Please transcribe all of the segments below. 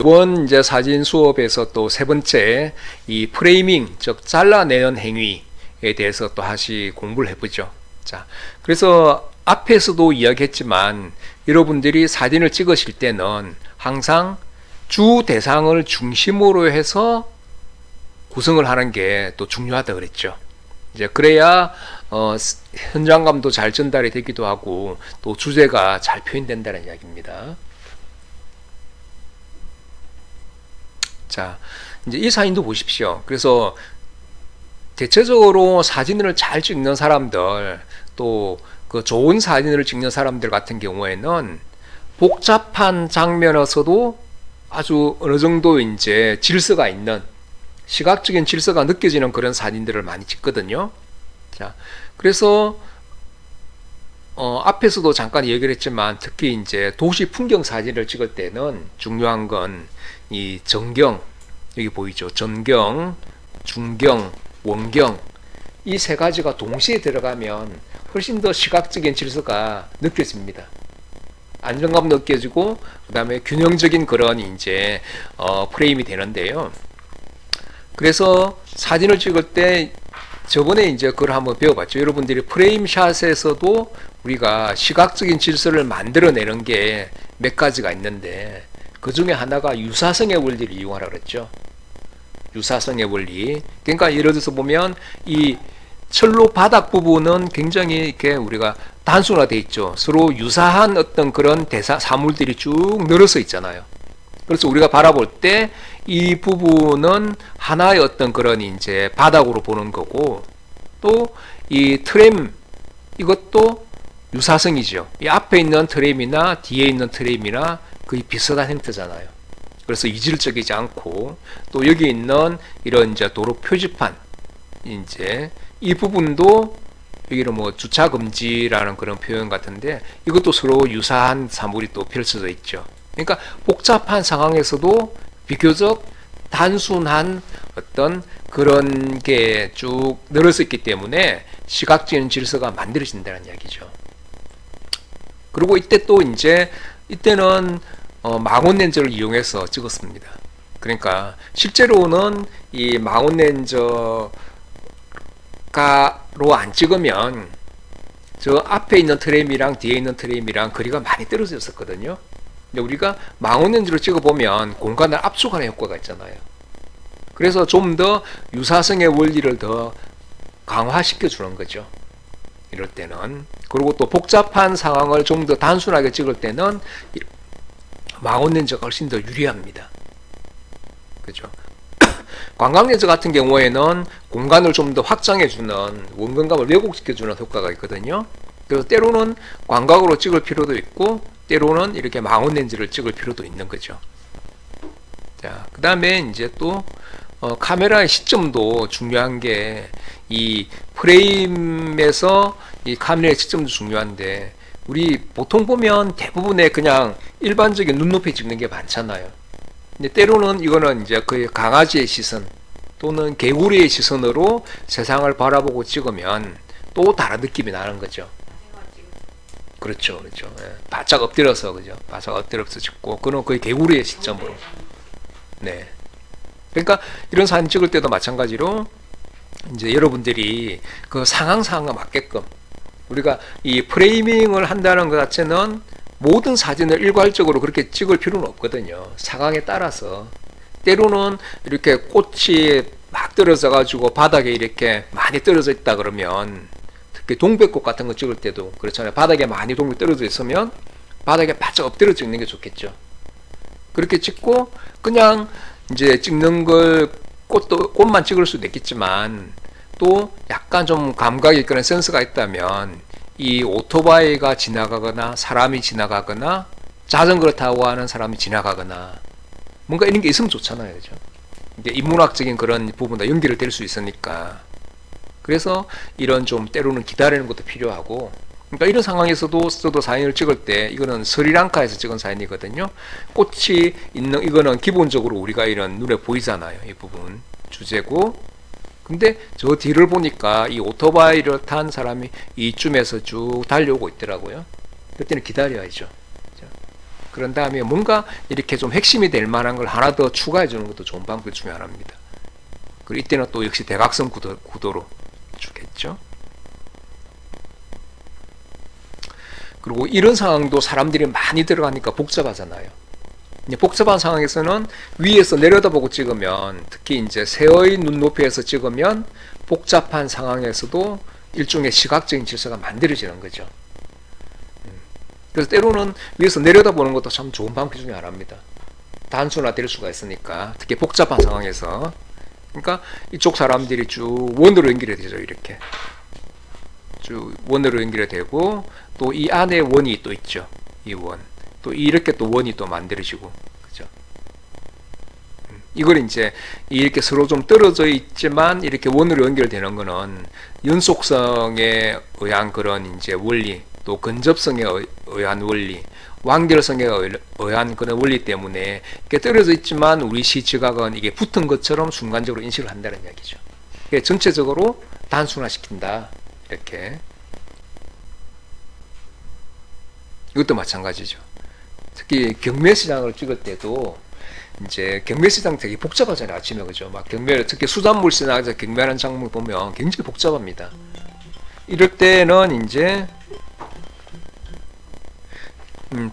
이번 이제 사진 수업에서 또 세 번째 이 프레이밍, 즉 잘라내는 행위에 대해서 또 다시 공부를 해보죠. 자, 그래서 앞에서도 이야기했지만 여러분들이 사진을 찍으실 때는 항상 주 대상을 중심으로 해서 구성을 하는 게 또 중요하다 그랬죠. 이제 그래야 현장감도 잘 전달이 되기도 하고 또 주제가 잘 표현된다는 이야기입니다. 자, 이제 이 사진도 보십시오. 그래서 대체적으로 사진을 잘 찍는 사람들, 또 그 좋은 사진을 찍는 사람들 같은 경우에는 복잡한 장면에서도 아주 어느 정도 이제 질서가 있는, 시각적인 질서가 느껴지는 그런 사진들을 많이 찍거든요. 자, 그래서 앞에서도 잠깐 얘기를 했지만 특히 이제 도시 풍경 사진을 찍을 때는 중요한 건 이 전경, 여기 보이죠? 전경, 중경, 원경, 이 세 가지가 동시에 들어가면 훨씬 더 시각적인 질서가 느껴집니다. 안정감 느껴지고 그 다음에 균형적인 그런 이제 프레임이 되는데요. 그래서 사진을 찍을 때 저번에 이제 그걸 한번 배워봤죠. 여러분들이 프레임샷에서도 우리가 시각적인 질서를 만들어내는 게 몇 가지가 있는데 그 중에 하나가 유사성의 원리를 이용하라 그랬죠. 유사성의 원리. 그러니까 예를 들어서 보면 이 철로 바닥 부분은 굉장히 이렇게 우리가 단순화되어 있죠. 서로 유사한 어떤 그런 사물들이 쭉 늘어서 있잖아요. 그래서 우리가 바라볼 때 이 부분은 하나의 어떤 그런 이제 바닥으로 보는 거고, 또 이 트램, 이것도 유사성이죠. 이 앞에 있는 트램이나 뒤에 있는 트램이나 거의 비슷한 형태잖아요. 그래서 이질적이지 않고, 또 여기 있는 이런 이제 도로 표지판, 이제 이 부분도 여기는 뭐 주차 금지라는 그런 표현 같은데 이것도 서로 유사한 사물이 또 펼쳐져 있죠. 그러니까 복잡한 상황에서도 비교적 단순한 어떤 그런 게 쭉 늘어서 있기 때문에 시각적인 질서가 만들어진다는 이야기죠. 그리고 이때 또 이제 이때는 망원 렌즈를 이용해서 찍었습니다. 그러니까 실제로는 이 망원 렌즈가로 안 찍으면 저 앞에 있는 트램이랑 뒤에 있는 트램이랑 거리가 많이 떨어져 있었거든요. 근데 우리가 망원 렌즈로 찍어보면 공간을 압축하는 효과가 있잖아요. 그래서 좀 더 유사성의 원리를 더 강화시켜 주는 거죠. 이럴 때는. 그리고 또 복잡한 상황을 좀 더 단순하게 찍을 때는 망원 렌즈가 훨씬 더 유리합니다. 그죠? 관광렌즈 같은 경우에는 공간을 좀 더 확장해주는, 원근감을 왜곡시켜주는 효과가 있거든요. 그래서 때로는 광각으로 찍을 필요도 있고 때로는 이렇게 망원 렌즈를 찍을 필요도 있는 거죠. 자, 그 다음에 이제 또 카메라의 시점도 중요한 게 이 프레임에서 이 카메라의 시점도 중요한데 우리 보통 보면 대부분의 그냥 일반적인 눈높이 찍는 게 많잖아요. 근데 때로는 이거는 이제 거의 강아지의 시선 또는 개구리의 시선으로 세상을 바라보고 찍으면 또 다른 느낌이 나는 거죠. 그렇죠, 그렇죠. 예. 바짝 엎드려서, 그죠? 바짝 엎드려서 찍고, 그는 거의 개구리의 시점으로. 네. 그러니까 이런 사진 찍을 때도 마찬가지로 이제 여러분들이 그 상황에 맞게끔 우리가 이 프레이밍을 한다는 것 자체는 모든 사진을 일괄적으로 그렇게 찍을 필요는 없거든요. 상황에 따라서. 때로는 이렇게 꽃이 막 떨어져 가지고 바닥에 이렇게 많이 떨어져 있다 그러면 특히 동백꽃 같은 거 찍을 때도 그렇잖아요. 바닥에 많이 동백이 떨어져 있으면 바닥에 바짝 엎드려 찍는 게 좋겠죠. 그렇게 찍고 그냥 이제 찍는 걸 꽃만 찍을 수도 있겠지만 또 약간 좀 감각이 그런 센스가 있다면 이 오토바이가 지나가거나 사람이 지나가거나 자전거를 타고 하는 사람이 지나가거나 뭔가 이런 게 있으면 좋잖아요. 그죠? 이게 인문학적인 그런 부분과 연결을 될 수 있으니까. 그래서 이런 좀 때로는 기다리는 것도 필요하고, 그러니까 이런 상황에서도 저도 사진을 찍을 때 이거는 스리랑카에서 찍은 사진이거든요. 꽃이 있는 이거는 기본적으로 우리가 이런 눈에 보이잖아요. 이 부분 주제고. 근데 저 뒤를 보니까 이 오토바이를 탄 사람이 이쯤에서 쭉 달려오고 있더라고요. 그때는 기다려야죠. 그런 다음에 뭔가 이렇게 좀 핵심이 될 만한 걸 하나 더 추가해 주는 것도 좋은 방법 중에 하나입니다. 그리고 이때는 또 역시 대각선 구도로 주겠죠. 그리고 이런 상황도 사람들이 많이 들어가니까 복잡하잖아요. 복잡한 상황에서는 위에서 내려다보고 찍으면, 특히 이제 새의 눈높이에서 찍으면 복잡한 상황에서도 일종의 시각적인 질서가 만들어지는 거죠. 그래서 때로는 위에서 내려다보는 것도 참 좋은 방법 중에 하나입니다. 단순화될 수가 있으니까, 특히 복잡한 상황에서. 그러니까 이쪽 사람들이 쭉 원으로 연결이 되죠. 이렇게 쭉 원으로 연결이 되고, 또 이 안에 원이 또 있죠. 이 원. 또 이렇게 또 원이 또 만들어지고, 그죠? 이걸 이제 이렇게 서로 좀 떨어져 있지만 이렇게 원으로 연결되는 거는 연속성에 의한 그런 이제 원리, 또 근접성에 의한 원리, 완결성에 의한 그런 원리 때문에 이렇게 떨어져 있지만 우리 시지각은 이게 붙은 것처럼 순간적으로 인식을 한다는 이야기죠. 이게 전체적으로 단순화시킨다. 이렇게. 이것도 마찬가지죠. 특히 경매시장을 찍을 때도 이제 경매시장 되게 복잡하잖아요. 아침에, 그죠? 막 경매, 특히 수산물 시장에서 경매하는 장면 보면 굉장히 복잡합니다. 이럴 때는 이제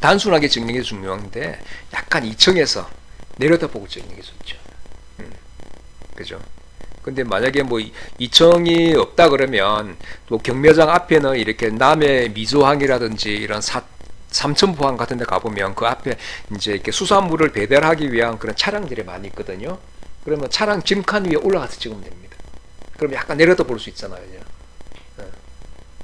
단순하게 찍는 게 중요한데 약간 2층에서 내려다보고 찍는 게 좋죠. 그죠? 근데 만약에 뭐 2층이 없다 그러면 또 경매장 앞에는 이렇게 남해 미조항이라든지 이런 삼천포항 같은 데 가보면 그 앞에 이제 이렇게 수산물을 배달하기 위한 그런 차량들이 많이 있거든요. 그러면 차량 짐칸 위에 올라가서 찍으면 됩니다. 그럼 약간 내려다 볼 수 있잖아요.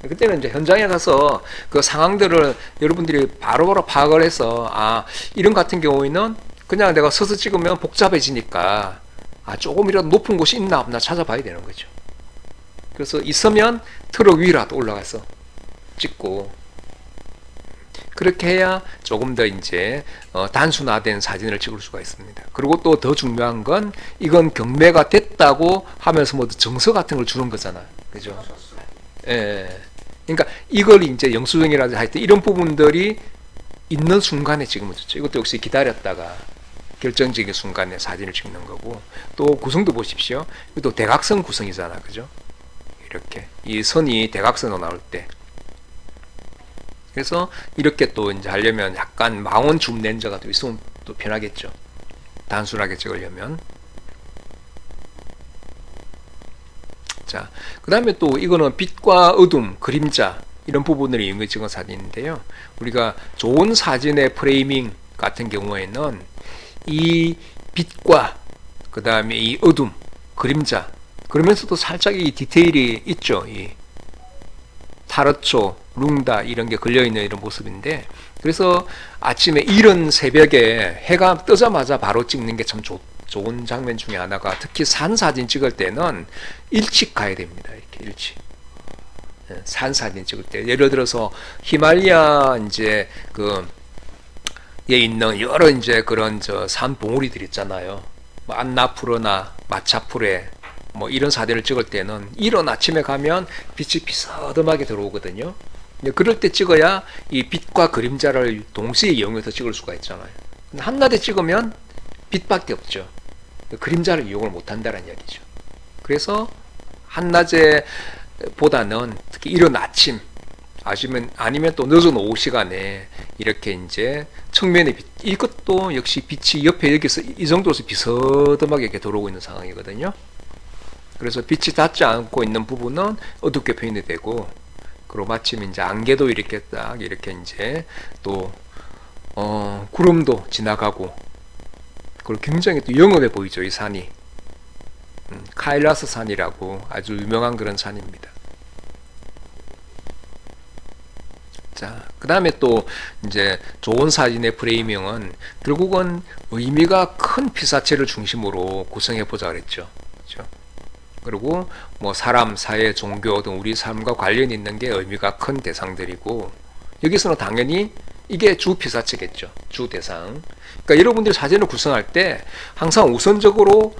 그때는 이제 현장에 가서 그 상황들을 여러분들이 바로바로 파악을 해서, 아, 이런 같은 경우에는 그냥 내가 서서 찍으면 복잡해지니까, 아, 조금이라도 높은 곳이 있나 없나 찾아봐야 되는 거죠. 그래서 있으면 트럭 위라도 올라가서 찍고, 그렇게 해야 조금 더 이제 단순화된 사진을 찍을 수가 있습니다. 그리고 또 더 중요한 건 이건 경매가 됐다고 하면서 뭐 정서 같은 걸 주는 거잖아요. 그죠? 예. 그러니까 이걸 이제 영수증이라든지 하여튼 이런 부분들이 있는 순간에 찍으면 좋죠. 이것도 역시 기다렸다가 결정적인 순간에 사진을 찍는 거고, 또 구성도 보십시오. 이것도 대각선 구성이잖아. 그죠? 이렇게 이 선이 대각선으로 나올 때. 그래서 이렇게 또 이제 하려면 약간 망원 줌 렌즈가 또 있으면 또 편하겠죠. 단순하게 찍으려면. 자, 그 다음에 또 이거는 빛과 어둠, 그림자 이런 부분을 이용해 찍은 사진인데요. 우리가 좋은 사진의 프레이밍 같은 경우에는 이 빛과 그 다음에 이 어둠, 그림자, 그러면서도 살짝 이 디테일이 있죠. 이 타르초, 룽다 이런 게 걸려있는 이런 모습인데, 그래서 아침에 이런 새벽에 해가 뜨자마자 바로 찍는 게 참 좋은 장면 중에 하나가, 특히 산 사진 찍을 때는 일찍 가야 됩니다. 이렇게 일찍. 산 사진 찍을 때, 예를 들어서 히말라야 이제 에 있는 여러 이제 그런 산 봉우리들 있잖아요. 뭐 안나푸르나 마차푸레 뭐 이런 사진을 찍을 때는 이런 아침에 가면 빛이 비스듬하게 들어오거든요. 그럴 때 찍어야 이 빛과 그림자를 동시에 이용해서 찍을 수가 있잖아요. 한낮에 찍으면 빛밖에 없죠. 그림자를 이용을 못한다는 이야기죠. 그래서 한낮에 보다는 특히 이런 아침, 아니면 또 늦은 오후 시간에 이렇게 이제 측면의 빛, 이것도 역시 빛이 옆에 여기서 이 정도에서 비스듬하게 이렇게 들어오고 있는 상황이거든요. 그래서 빛이 닿지 않고 있는 부분은 어둡게 표현이 되고, 그리고 마침 이제 안개도 이렇게 딱 이렇게 이제 또 구름도 지나가고, 그리고 굉장히 또 영험해 보이죠. 이 산이 카일라스 산이라고 아주 유명한 그런 산입니다. 자, 그 다음에 또 이제 좋은 사진의 프레이밍은 결국은 의미가 큰 피사체를 중심으로 구성해 보자 그랬죠. 그렇죠? 그리고 뭐 사람, 사회, 종교 등 우리 삶과 관련 있는 게 의미가 큰 대상들이고, 여기서는 당연히 이게 주 피사체겠죠. 주 대상. 그러니까 여러분들이 사진을 구성할 때 항상 우선적으로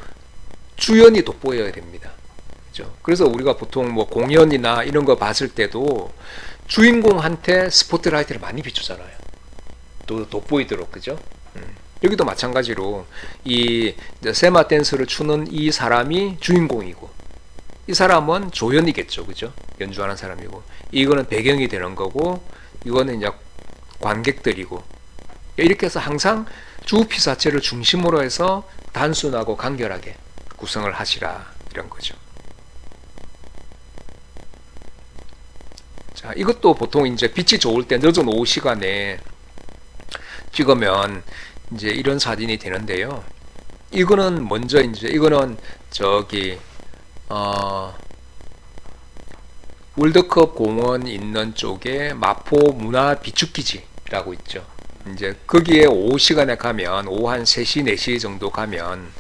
주연이 돋보여야 됩니다. 그렇죠? 그래서 우리가 보통 뭐 공연이나 이런 거 봤을 때도 주인공한테 스포트라이트를 많이 비추잖아요. 또 돋보이도록, 그죠? 여기도 마찬가지로 이 세마 댄스를 추는 이 사람이 주인공이고, 이 사람은 조연이겠죠, 그죠? 연주하는 사람이고, 이거는 배경이 되는 거고, 이거는 이제 관객들이고, 이렇게 해서 항상 주 피사체를 중심으로 해서 단순하고 간결하게 구성을 하시라, 이런 거죠. 자, 이것도 보통 이제 빛이 좋을 때 늦은 오후 시간에 찍으면 이제 이런 사진이 되는데요. 이거는 먼저 이제 이거는 저기 월드컵 공원 있는 쪽에 마포 문화 비축기지라고 있죠. 이제 거기에 오후 시간에 가면 오후 한 3시, 4시 정도 가면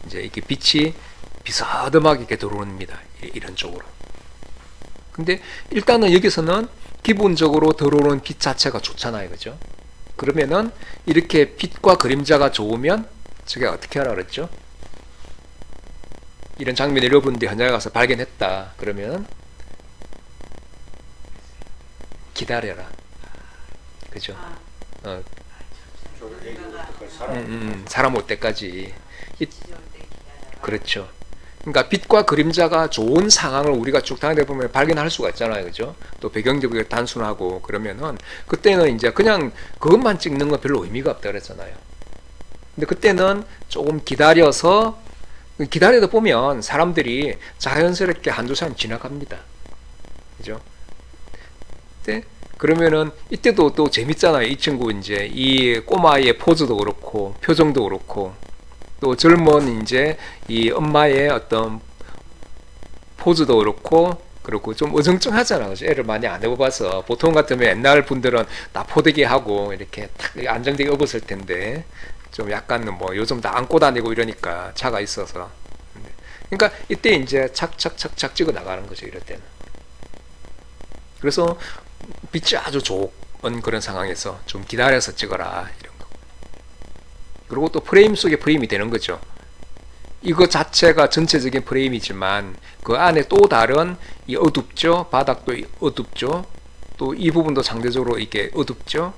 이제 이렇게 빛이 비스듬하게 이렇게 들어옵니다. 이런 쪽으로. 근데 일단은 여기서는 기본적으로 들어오는 빛 자체가 좋잖아요. 그죠? 그러면은 이렇게 빛과 그림자가 좋으면 제가 어떻게 하라 그랬죠? 이런 장면 여러분들이 현장에 가서 발견했다. 그러면 기다려라. 그죠? 사람 올 때까지. 그렇죠. 그러니까 빛과 그림자가 좋은 상황을 우리가 쭉 다니다 보면 발견할 수가 있잖아요. 그죠? 또 배경적으로 단순하고 그러면은 그때는 이제 그냥 그것만 찍는 건 별로 의미가 없다 그랬잖아요. 근데 그때는 조금 기다려다 보면 사람들이 자연스럽게 한두 사람 지나갑니다. 그죠? 근데 그러면은 이때도 또 재밌잖아요. 이 친구 이제 이 꼬마의 포즈도 그렇고 표정도 그렇고 또 젊은 이제 이 엄마의 어떤 포즈도 그렇고 그렇고 좀 어정쩡하잖아. 그죠? 애를 많이 안 해봐서 보통 같으면 옛날 분들은 나포대기 하고 이렇게 탁 안정되게 업었을 텐데 좀 약간 뭐 요즘 다 안고 다니고 이러니까 차가 있어서 그러니까 이때 이제 착착착착 찍어 나가는 거죠. 이럴 때는. 그래서 빛이 아주 좋은 그런 상황에서 좀 기다려서 찍어라 이런 거. 그리고 또 프레임 속에 프레임이 되는 거죠. 이거 자체가 전체적인 프레임이지만 그 안에 또 다른 이 어둡죠. 바닥도 어둡죠. 또 이 부분도 상대적으로 이게 어둡죠.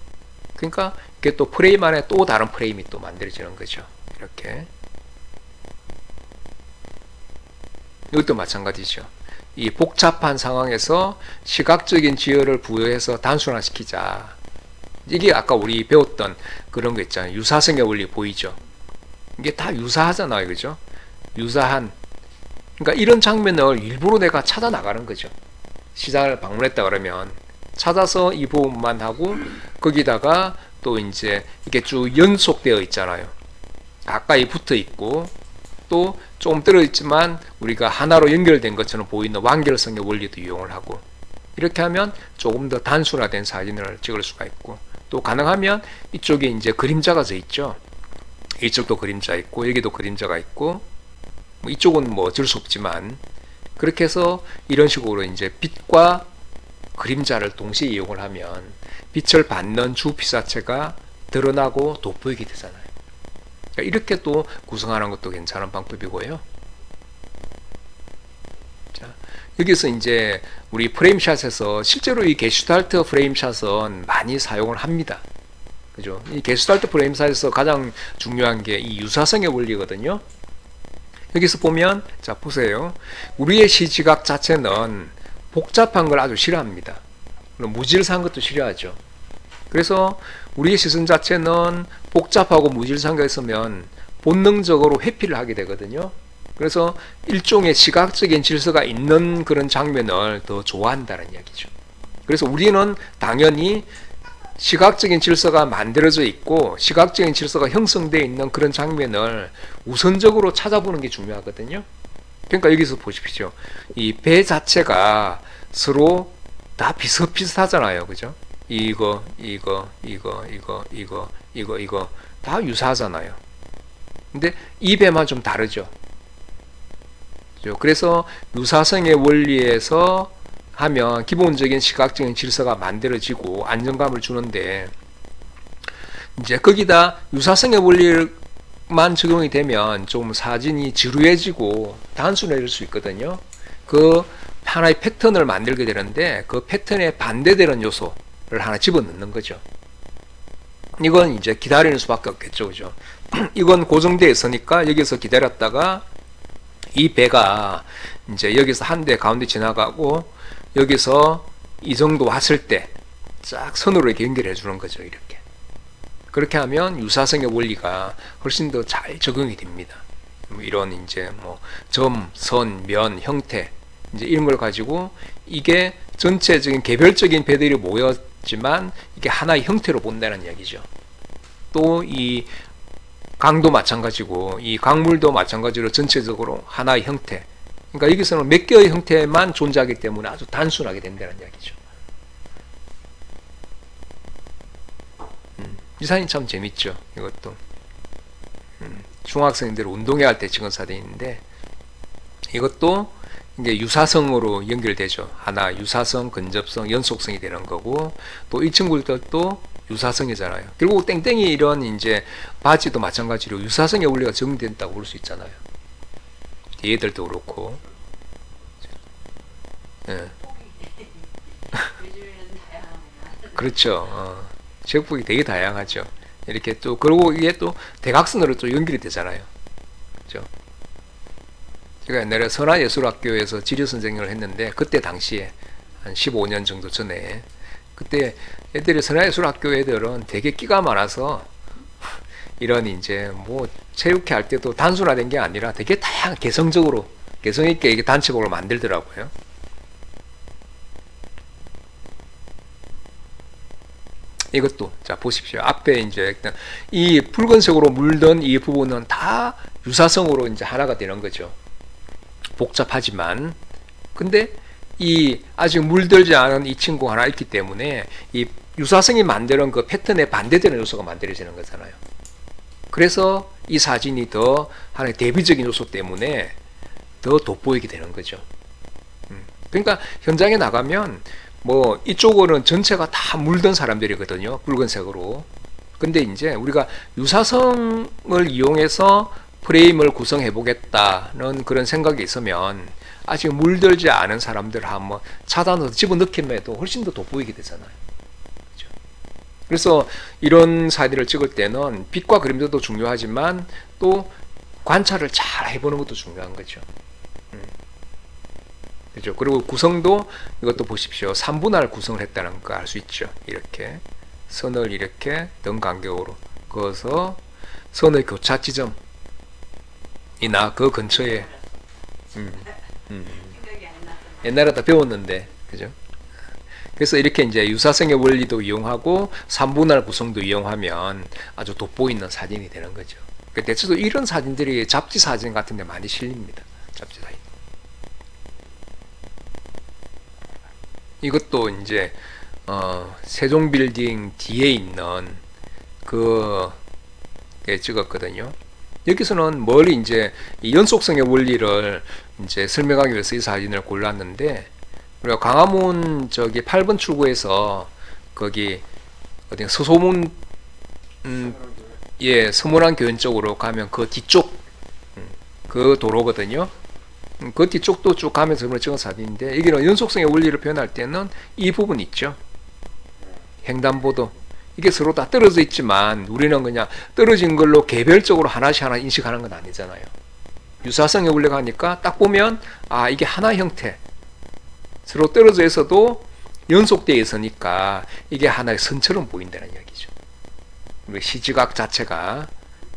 그러니까 이게 또 프레임 안에 또 다른 프레임이 또 만들어지는 거죠. 이렇게. 이것도 마찬가지죠. 이 복잡한 상황에서 시각적인 지열을 부여해서 단순화시키자. 이게 아까 우리 배웠던 그런 거 있잖아요. 유사성의 원리 보이죠? 이게 다 유사하잖아요. 그죠? 유사한. 그러니까 이런 장면을 일부러 내가 찾아 나가는 거죠. 시장을 방문했다 그러면 찾아서 이 부분만 하고 거기다가 또 이제 이게 쭉 연속되어 있잖아요. 가까이 붙어 있고 또 조금 떨어져 있지만 우리가 하나로 연결된 것처럼 보이는 완결성의 원리도 이용을 하고 이렇게 하면 조금 더 단순화된 사진을 찍을 수가 있고 또 가능하면 이쪽에 이제 그림자가 져 있죠. 이쪽도 그림자 있고 여기도 그림자가 있고 뭐 이쪽은 뭐 어쩔 수 없지만 그렇게 해서 이런 식으로 이제 빛과 그림자를 동시에 이용을 하면 빛을 받는 주 피사체가 드러나고 돋보이게 되잖아요. 그러니까 이렇게 또 구성하는 것도 괜찮은 방법이고요. 자, 여기서 이제 우리 프레임샷에서 실제로 이 게슈탈트 프레임샷은 많이 사용을 합니다. 그죠? 이 게슈탈트 프레임샷에서 가장 중요한 게 이 유사성의 원리거든요. 여기서 보면 자 보세요. 우리의 시지각 자체는 복잡한 걸 아주 싫어합니다. 무질서한 것도 싫어하죠. 그래서 우리의 시선 자체는 복잡하고 무질서한 게 있으면 본능적으로 회피를 하게 되거든요. 그래서 일종의 시각적인 질서가 있는 그런 장면을 더 좋아한다는 이야기죠. 그래서 우리는 당연히 시각적인 질서가 만들어져 있고 시각적인 질서가 형성되어 있는 그런 장면을 우선적으로 찾아보는 게 중요하거든요. 그러니까 여기서 보십시오. 이 배 자체가 서로 다 비슷비슷하잖아요. 그죠? 이거 다 유사하잖아요. 근데 이 배만 좀 다르죠. 그죠? 그래서 유사성의 원리에서 하면 기본적인 시각적인 질서가 만들어지고 안정감을 주는데 이제 거기다 유사성의 원리만 적용이 되면 좀 사진이 지루해지고 단순해질 수 있거든요. 그 하나의 패턴을 만들게 되는데 그 패턴에 반대되는 요소를 하나 집어넣는 거죠. 이건 이제 기다리는 수밖에 없겠죠, 그죠? 이건 고정되어 있으니까 여기서 기다렸다가 이 배가 이제 여기서 한 대 가운데 지나가고 여기서 이 정도 왔을 때 쫙 선으로 이렇게 연결해 주는 거죠, 이렇게. 그렇게 하면 유사성의 원리가 훨씬 더 잘 적용이 됩니다. 이런 이제 뭐 점, 선, 면, 형태 이제 이런 걸 가지고 이게 전체적인 개별적인 배들이 모였지만 이게 하나의 형태로 본다는 이야기죠. 또 이 강도 마찬가지고 이 강물도 마찬가지로 전체적으로 하나의 형태. 그러니까 여기서는 몇 개의 형태만 존재하기 때문에 아주 단순하게 된다는 이야기죠. 이 사진 참 재밌죠. 이것도 중학생들 운동회 할 때 찍은 사진인데 이것도 이게 유사성으로 연결되죠. 하나 유사성, 근접성, 연속성이 되는 거고 또 이 친구들도 유사성이잖아요. 결국 땡땡이 이런 이제 바지도 마찬가지로 유사성의 원리가 적용된다고 볼 수 있잖아요. 얘들도 그렇고. 예. 그렇죠. 제국이 되게 다양하죠. 이렇게 또 그리고 이게 또 대각선으로 또 연결이 되잖아요. 그렇죠? 제가 옛날에 선화예술학교에서 지리 선생님을 했는데 그때 당시에 한 15년 정도 전에 그때 애들이 선화예술학교 애들은 되게 끼가 많아서 이런 이제 뭐 체육회 할 때도 단순화된 게 아니라 되게 다양한 개성적으로 개성 있게 이게 단체복을 만들더라고요. 이것도 자 보십시오. 앞에 이제 이 붉은색으로 물든 이 부분은 다 유사성으로 이제 하나가 되는 거죠. 복잡하지만 근데 이 아직 물들지 않은 이 친구 하나 있기 때문에 이 유사성이 만드는 그 패턴에 반대되는 요소가 만들어지는 거잖아요. 그래서 이 사진이 더 하나의 대비적인 요소 때문에 더 돋보이게 되는 거죠. 그러니까 현장에 나가면 뭐 이쪽으로는 전체가 다 물든 사람들이거든요. 붉은색으로. 근데 이제 우리가 유사성을 이용해서 프레임을 구성해 보겠다는 그런 생각이 있으면 아직 물들지 않은 사람들 한번 차단해서 집어넣기만 해도 훨씬 더 돋보이게 되잖아요. 그렇죠? 그래서 이런 사진을 찍을 때는 빛과 그림자도 중요하지만 또 관찰을 잘 해보는 것도 중요한 거죠. 그죠? 그리고 구성도 이것도 보십시오. 3분할 구성을 했다는 거 알 수 있죠. 이렇게 선을 이렇게 등 간격으로 그어서 선의 교차 지점이나 그 근처에 옛날에 다 배웠는데 그죠? 그래서 이렇게 이제 유사성의 원리도 이용하고 3분할 구성도 이용하면 아주 돋보이는 사진이 되는 거죠. 대체로 이런 사진들이 잡지 사진 같은 데 많이 실립니다. 잡지 사진. 이것도 이제 세종빌딩 뒤에 있는 그게 찍었거든요. 여기서는 멀리 이제 이 연속성의 원리를 이제 설명하기 위해서 이 사진을 골랐는데 우리가 광화문 저기 8번 출구에서 거기 어디 서소문 예 서문안 교원 쪽으로 가면 그 뒤쪽 그 도로거든요. 그 뒤쪽도 쭉 가면서 찍은 사진인데 여기는 연속성의 원리를 표현할 때는 이 부분 있죠. 횡단보도 이게 서로 다 떨어져 있지만 우리는 그냥 떨어진 걸로 개별적으로 하나씩 하나 인식하는 건 아니잖아요. 유사성의 원리가 하니까 딱 보면 아 이게 하나 형태 서로 떨어져 있어도 연속되어 있으니까 이게 하나의 선처럼 보인다는 이야기죠. 시지각 자체가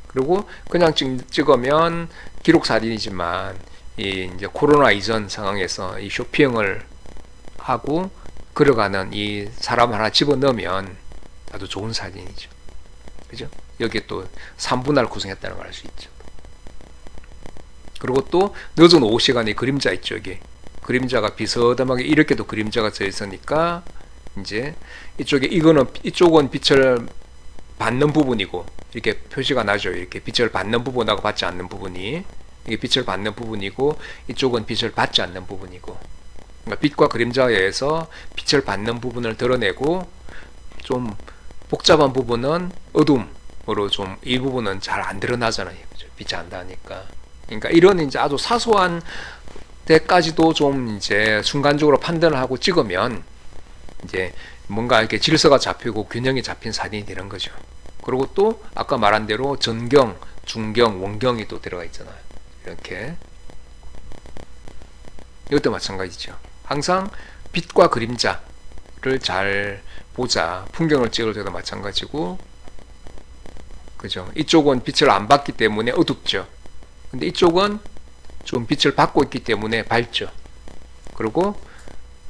그리고 그냥 찍으면 기록 사진이지만 이 이제 코로나 이전 상황에서 이 쇼핑을 하고 걸어가는 이 사람 하나 집어넣으면 아주 좋은 사진이죠. 그죠? 여기에 또 3분할 구성했다는 걸 알 수 있죠. 그리고 또 늦은 오후 시간에 그림자 있죠. 여기 그림자가 비스듬하게 이렇게도 그림자가 져 있으니까 이제 이쪽은 빛을 받는 부분이고 이렇게 표시가 나죠. 이렇게 빛을 받는 부분하고 받지 않는 부분이 이게 빛을 받는 부분이고 이쪽은 빛을 받지 않는 부분이고 그러니까 빛과 그림자에 의해서 빛을 받는 부분을 드러내고 좀 복잡한 부분은 어둠으로 좀 이 부분은 잘 안 드러나잖아요. 그죠? 빛이 안 닿으니까. 그러니까 이런 이제 아주 사소한 데까지도 좀 이제 순간적으로 판단을 하고 찍으면 이제 뭔가 이렇게 질서가 잡히고 균형이 잡힌 사진이 되는 거죠. 그리고 또 아까 말한 대로 전경, 중경, 원경이 또 들어가 있잖아요. 이렇게. 이것도 마찬가지죠. 항상 빛과 그림자를 잘 보자. 풍경을 찍을 때도 마찬가지고, 그죠? 이쪽은 빛을 안 받기 때문에 어둡죠. 근데 이쪽은 좀 빛을 받고 있기 때문에 밝죠. 그리고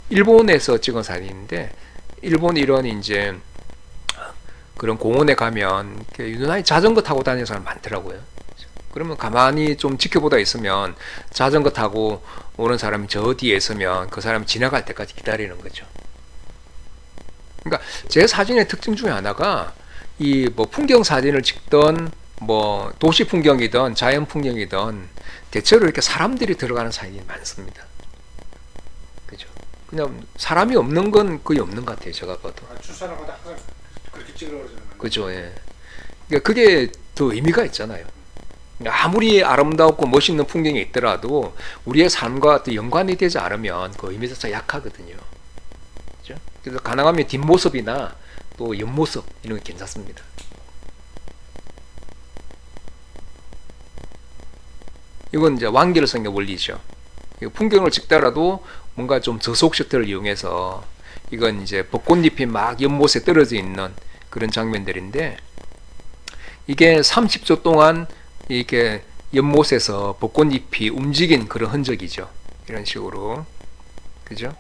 일본에서 찍은 사진인데, 일본 이런 이제 그런 공원에 가면 유난히 자전거 타고 다니는 사람 많더라고요. 그러면 가만히 좀 지켜보다 있으면 자전거 타고 오는 사람이 저 뒤에 있으면 그 사람이 지나갈 때까지 기다리는 거죠. 그러니까 제 사진의 특징 중에 하나가 이 뭐 풍경 사진을 찍던 뭐 도시 풍경이든 자연 풍경이든 대체로 이렇게 사람들이 들어가는 사진이 많습니다. 그죠? 그냥 사람이 없는 건 거의 없는 것 같아요. 제가 봐도. 출산하다 그렇게 찍으려고 그러잖아요. 그죠? 예. 그러니까 그게 더 의미가 있잖아요. 아무리 아름답고 멋있는 풍경이 있더라도 우리의 삶과 또 연관이 되지 않으면 그 의미 자체가 약하거든요. 그죠? 그래서 가능하면 뒷모습이나 또 옆모습 이런 게 괜찮습니다. 이건 이제 완결성의 원리죠. 풍경을 찍더라도 뭔가 좀 저속 셔터를 이용해서 이건 이제 벚꽃잎이 막 연못에 떨어져 있는 그런 장면들인데 이게 30초 동안 이렇게 연못에서 벚꽃잎이 움직인 그런 흔적이죠. 이런 식으로. 그죠?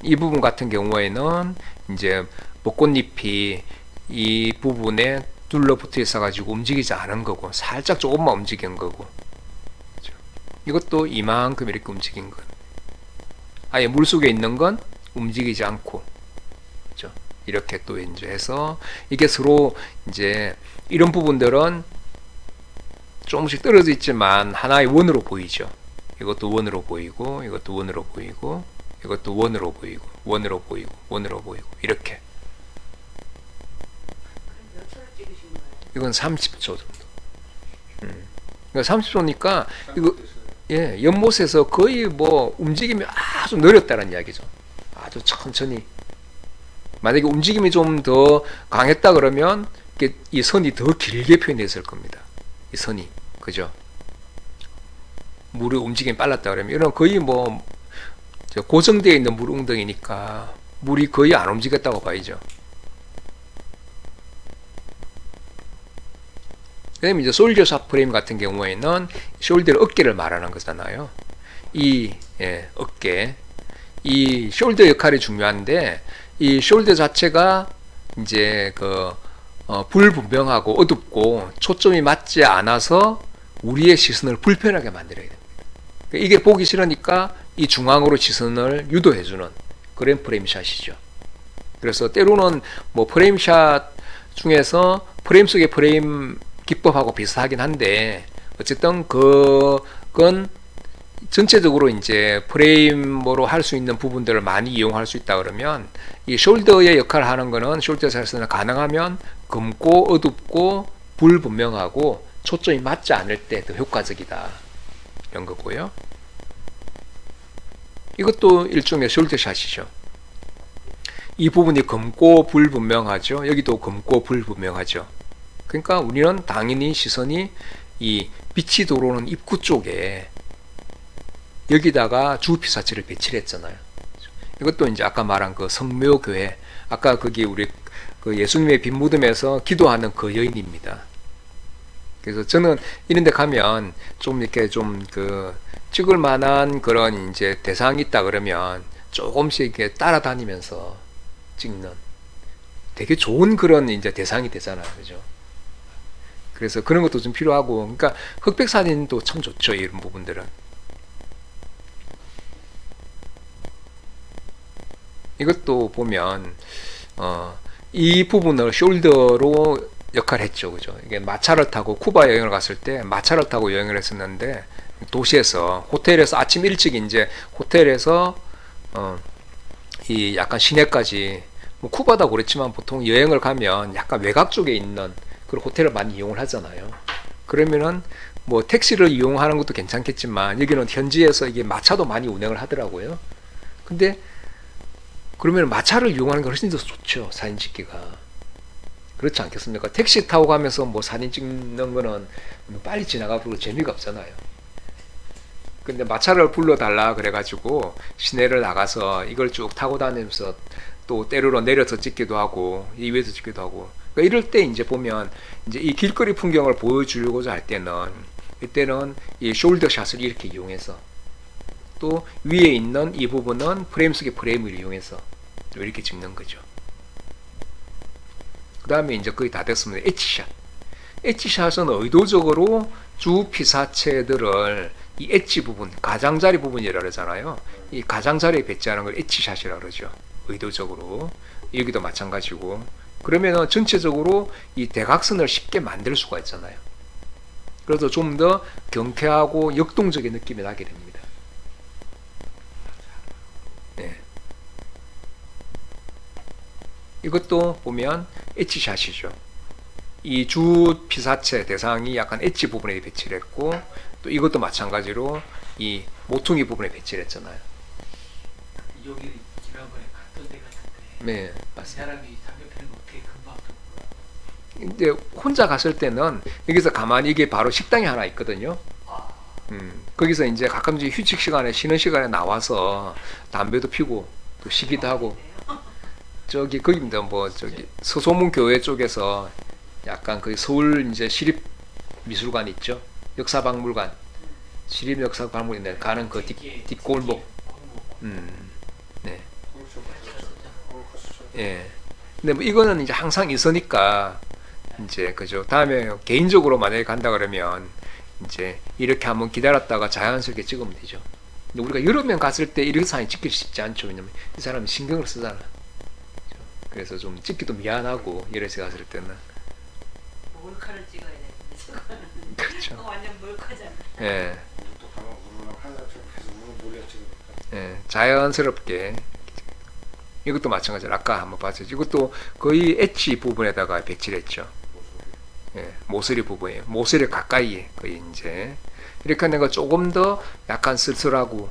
이 부분 같은 경우에는 이제 벚꽃잎이 이 부분에 둘러붙어 있어가지고 움직이지 않은 거고, 살짝 조금만 움직인 거고. 그죠? 이것도 이만큼 이렇게 움직인 건. 아예 물속에 있는 건 움직이지 않고. 그죠? 이렇게 또 이제 해서 이게 서로 이제 이런 부분들은 조금씩 떨어져 있지만 하나의 원으로 보이죠. 이것도 원으로 보이고, 이것도 원으로 보이고, 이것도 원으로 보이고, 원으로 보이고, 원으로 보이고, 이렇게. 몇 초를 찍으신 거예요? 이건 30초 정도. 그러니까 30초니까 이거 예, 연못에서 거의 뭐 움직임이 아주 느렸다는 이야기죠. 아주 천천히. 만약에 움직임이 좀 더 강했다 그러면 이 선이 더 길게 표현됐을 겁니다. 이 선이. 그죠? 물의 움직임이 빨랐다 그러면 이런 거의 뭐 고정되어 있는 물 웅덩이니까 물이 거의 안 움직였다고 봐야죠. 그다음에 이제 솔저 샷 프레임 같은 경우에는 숄더 어깨를 말하는 거잖아요. 이 어깨, 이 숄더 역할이 중요한데 이 숄더 자체가 이제 불분명하고 어둡고 초점이 맞지 않아서 우리의 시선을 불편하게 만들어야 됩니다. 이게 보기 싫으니까 이 중앙으로 시선을 유도해주는 그런 프레임샷이죠. 그래서 때로는 뭐 프레임샷 중에서 프레임 속의 프레임 기법하고 비슷하긴 한데 어쨌든 그건 전체적으로 이제 프레임으로 할 수 있는 부분들을 많이 이용할 수 있다 그러면 이 숄더의 역할을 하는 거는 숄더 샷은 가능하면 검고 어둡고 불분명하고 초점이 맞지 않을 때 더 효과적이다 이런 거고요. 이것도 일종의 숄더 샷이죠. 이 부분이 검고 불분명하죠. 여기도 검고 불분명하죠. 그러니까 우리는 당연히 시선이 이 빛이 들어오는 입구 쪽에 여기다가 주피사체를 배치를 했잖아요. 이것도 이제 아까 말한 그 성묘교회, 아까 거기 우리 그 예수님의 빈 무덤에서 기도하는 그 여인입니다. 그래서 저는 이런 데 가면 좀 이렇게 좀 찍을 만한 그런 이제 대상이 있다 그러면 조금씩 이렇게 따라다니면서 찍는 되게 좋은 그런 이제 대상이 되잖아요. 그죠? 그래서 그런 것도 좀 필요하고, 그러니까 흑백 사진도 참 좋죠. 이런 부분들은. 이것도 보면 이 부분을 숄더로 역할을 했죠. 그죠? 이게 마차를 타고 쿠바 여행을 갔을 때 마차를 타고 여행을 했었는데 도시에서 호텔에서 아침 일찍 이제 호텔에서 이 약간 시내까지 뭐 쿠바다 그렇지만 보통 여행을 가면 약간 외곽 쪽에 있는 그런 호텔을 많이 이용을 하잖아요. 그러면은 뭐 택시를 이용하는 것도 괜찮겠지만 여기는 현지에서 이게 마차도 많이 운행을 하더라고요. 근데 그러면 마차를 이용하는 게 훨씬 더 좋죠. 사진 찍기가. 그렇지 않겠습니까? 택시 타고 가면서 뭐 사진 찍는 거는 빨리 지나가 버리고 재미가 없잖아요. 근데 마차를 불러달라 그래가지고 시내를 나가서 이걸 쭉 타고 다니면서 또 때로는 내려서 찍기도 하고 이 위에서 찍기도 하고, 그러니까 이럴 때 이제 보면 이제 이 길거리 풍경을 보여주고자 할 때는 이때는 이 숄더 샷을 이렇게 이용해서, 또 위에 있는 이 부분은 프레임 속의 프레임을 이용해서 이렇게 찍는 거죠. 그 다음에 이제 거의 다 됐으면 엣지샷. 엣지샷은 의도적으로 주 피사체들을 이 엣지 부분, 가장자리 부분이라 그러잖아요. 이 가장자리에 배치하는 걸 엣지샷이라 그러죠. 의도적으로. 여기도 마찬가지고. 그러면은 전체적으로 이 대각선을 쉽게 만들 수가 있잖아요. 그래서 좀 더 경쾌하고 역동적인 느낌이 나게 됩니다. 네. 이것도 보면 엣지샷이죠. 이 주 피사체 대상이 약간 엣지 부분에 배치를 했고, 또 이것도 마찬가지로 이 모퉁이 부분에 배치를 했잖아요. 여기 지난번에 갔던 데 같은데 네, 그 맞습니다. 사람이 담배 피는 거 어떻게 금방 또 이제 혼자 갔을 때는 여기서 가만히 이게 바로 식당이 하나 있거든요. 거기서 이제 가끔씩 휴식 시간에 쉬는 시간에 나와서 담배도 피고 또 쉬기도 하고, 저기 거기입니다. 뭐 저기 서소문 교회 쪽에서 약간 그 서울 이제 시립 미술관 있죠. 역사박물관, 시립 역사박물관에 가는 그 뒷골목. 네. 예. 근데 뭐 이거는 이제 항상 있으니까 이제 그죠. 다음에 개인적으로 만약에 간다 그러면 이제 이렇게 한번 기다렸다가 자연스럽게 찍으면 되죠. 근데 우리가 여러 명 갔을 때 이렇게 사진 찍기 쉽지 않죠. 왜냐면 이 사람이 신경을 쓰잖아. 그래서 좀 찍기도 미안하고 여러 시 갔을 때는. 몰카를 찍어야 되는데 저거는 그렇죠. 완전 몰카잖아. 예. 또 가면 우르르 한사처럼 계속 우르르 몰려 찍으니까. 예. 자연스럽게. 이것도 마찬가지로 아까 한번 봤죠. 이것도 거의 엣지 부분에다가 배치를 했죠. 예, 모서리 부분에, 모서리 가까이에 거의 이제 이렇게 하는 거 조금 더 약간 쓸쓸하고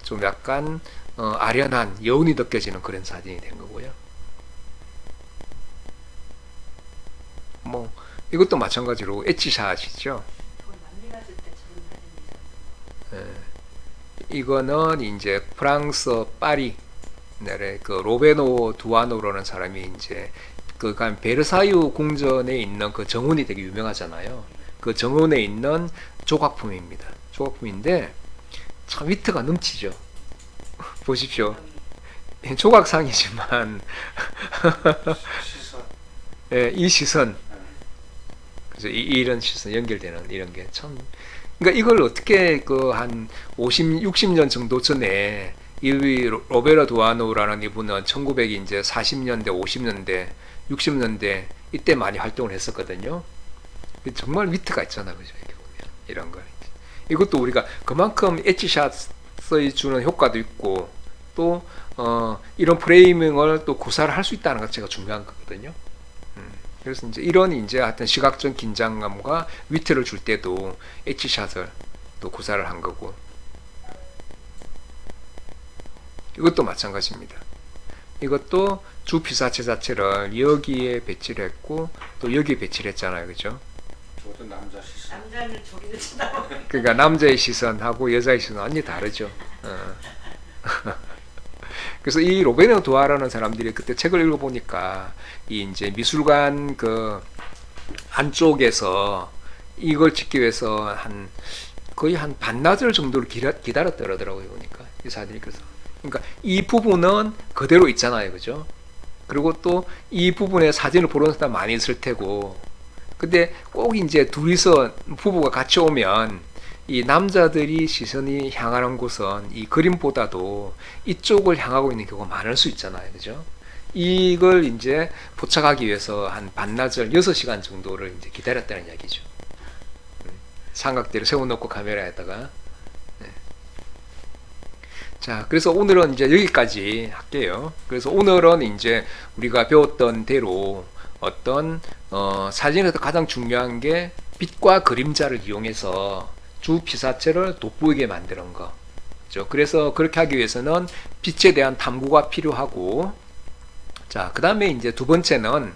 좀 약간 아련한 여운이 느껴지는 그런 사진이 된 거고요. 뭐 이것도 마찬가지로 엣지샷이죠. 그걸 남미 갔을 때 저런 사진이 있었는데. 예, 이거는 이제 프랑스 파리 나라의 그 로베노 두아노라는 사람이 이제 그 베르사유 궁전에 있는 그 정원이 되게 유명하잖아요. 그 정원에 있는 조각품입니다. 조각품인데 참 위트가 넘치죠. 보십시오. 조각상이지만 시선. 예, 이 시선, 그래서 이런 시선 연결되는 이런 게 참. 그러니까 이걸 어떻게 그 한 50, 60년 정도 전에 이 로베르 두아노라는 이분은 1900 이제 40년대, 50년대, 60년대 이때 많이 활동을 했었거든요. 정말 위트가 있잖아, 그죠? 이렇게 보면 이런 거. 이것도 우리가 그만큼 엣지샷이 주는 효과도 있고 또 이런 프레이밍을 또 구사를 할 수 있다는 것 자체가 중요한 거거든요. 그래서 이제 이런 이제 하여튼 시각적 긴장감과 위트를 줄 때도 엣지샷을 또 구사를 한 거고. 이것도 마찬가지입니다. 이것도 주 피사체 자체를 여기에 배치를 했고 또 여기에 배치를 했잖아요, 그죠? 저것도 남자 시선. 남자는 저기도 쳐다보고. 그러니까 남자의 시선하고 여자의 시선은 완전히 다르죠. 그래서 이 로베르 두아라는 사람들이 그때 책을 읽어보니까 이 이제 미술관 그 안쪽에서 이걸 찍기 위해서 거의 한 반나절 정도를 기다렸다 그러더라고요, 보니까 이 사진이. 그래서 그러니까 이 부분은 그대로 있잖아요, 그죠? 그리고 또 이 부분에 사진을 보는 사람 많이 있을 테고, 근데 꼭 이제 둘이서 부부가 같이 오면 이 남자들이 시선이 향하는 곳은 이 그림보다도 이쪽을 향하고 있는 경우가 많을 수 있잖아요, 그죠? 이걸 이제 포착하기 위해서 한 반나절 6시간 정도를 이제 기다렸다는 이야기죠. 삼각대를 세워놓고 카메라에다가. 자, 그래서 오늘은 이제 여기까지 할게요. 그래서 오늘은 이제 우리가 배웠던 대로 어떤 사진에서 가장 중요한 게 빛과 그림자를 이용해서 주 피사체를 돋보이게 만드는 거. 그렇죠? 그래서 그렇게 하기 위해서는 빛에 대한 탐구가 필요하고, 자, 그 다음에 이제 두 번째는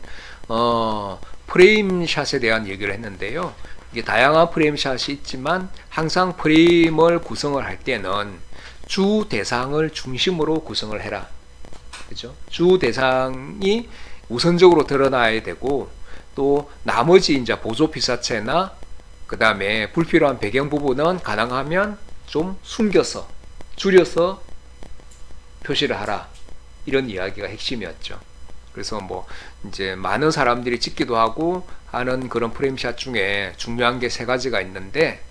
프레임샷에 대한 얘기를 했는데요. 이게 다양한 프레임샷이 있지만 항상 프레임을 구성을 할 때는 주 대상을 중심으로 구성을 해라. 그죠? 주 대상이 우선적으로 드러나야 되고 또 나머지 이제 보조 피사체나 그 다음에 불필요한 배경 부분은 가능하면 좀 숨겨서 줄여서 표시를 하라. 이런 이야기가 핵심이었죠. 그래서 뭐 이제 많은 사람들이 찍기도 하고 하는 그런 프레임샷 중에 중요한 게 세 가지가 있는데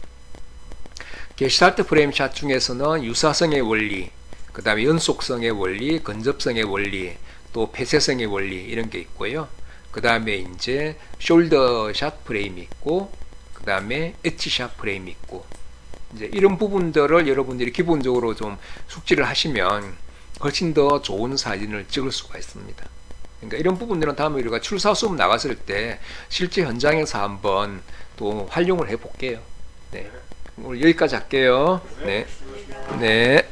게슈탈트 프레임샷 중에서는 유사성의 원리, 그 다음에 연속성의 원리, 근접성의 원리, 또 폐쇄성의 원리 이런 게 있고요. 그 다음에 이제 숄더샷 프레임이 있고 그 다음에 엣지샷 프레임이 있고 이제 이런 부분들을 여러분들이 기본적으로 좀 숙지를 하시면 훨씬 더 좋은 사진을 찍을 수가 있습니다. 그러니까 이런 부분들은 다음에 우리가 출사 수업 나갔을 때 실제 현장에서 한번 또 활용을 해 볼게요. 네. 오늘 여기까지 할게요. 네. 네.